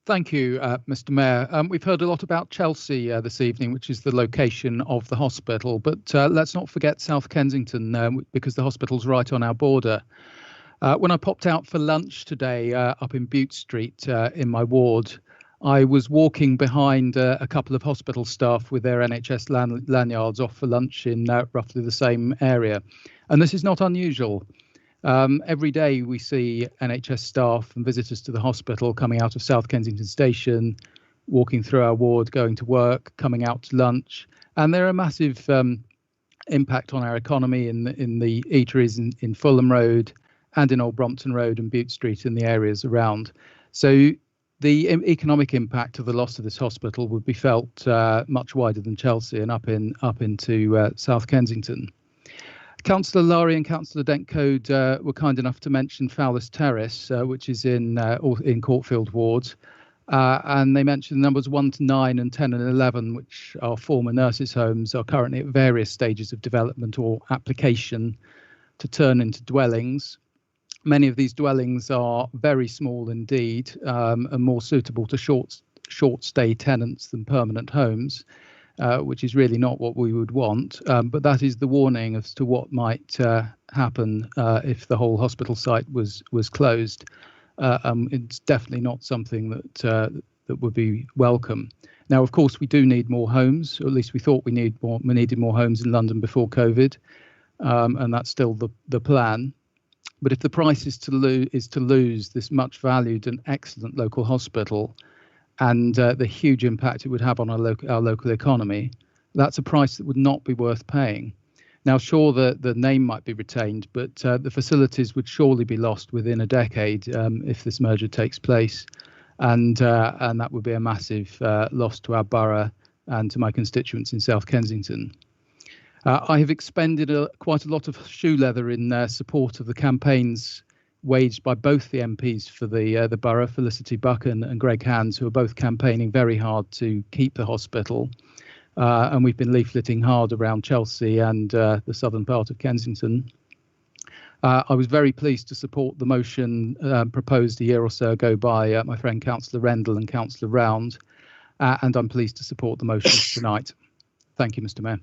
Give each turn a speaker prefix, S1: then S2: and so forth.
S1: Thank you, Mr. Mayor. We've heard a lot about Chelsea this evening, which is the location of the hospital, but let's not forget South Kensington, because the hospital's right on our border. When I popped out for lunch today up in Bute Street in my ward, I was walking behind a couple of hospital staff with their NHS lanyards off for lunch in roughly the same area. And this is not unusual. Every day we see NHS staff and visitors to the hospital coming out of South Kensington Station, walking through our ward, going to work, coming out to lunch. And there are massive impact on our economy in the eateries in Fulham Road and in Old Brompton Road and Bute Street and the areas around. So the economic impact of the loss of this hospital would be felt much wider than Chelsea and up into South Kensington. Councillor Lowry and Councillor Dentcode were kind enough to mention Fowler's Terrace, which is in Courtfield Ward, and they mentioned the numbers 1 to 9 and 10 and 11, which are former nurses' homes, are currently at various stages of development or application to turn into dwellings. Many of these dwellings are very small indeed, and more suitable to short stay tenants than permanent homes. Which is really not what we would want, but that is the warning as to what might happen if the whole hospital site was closed. It's definitely not something that would be welcome. Now, of course, we do need more homes, or at least we thought we needed more homes in London before COVID, and that's still the plan. But if the price is to lose this much valued and excellent local hospital, and the huge impact it would have on our local economy, that's a price that would not be worth paying. Now, sure, the name might be retained, but the facilities would surely be lost within a decade if this merger takes place, and that would be a massive loss to our borough and to my constituents in South Kensington. I have expended quite a lot of shoe leather in support of the campaigns waged by both the MPs for the borough, Felicity Buck and Greg Hands, who are both campaigning very hard to keep the hospital. And we've been leafleting hard around Chelsea and the southern part of Kensington. I was very pleased to support the motion proposed a year or so ago by my friend Councillor Rendell and Councillor Round, and I'm pleased to support the motion tonight. Thank you, Mr. Mayor.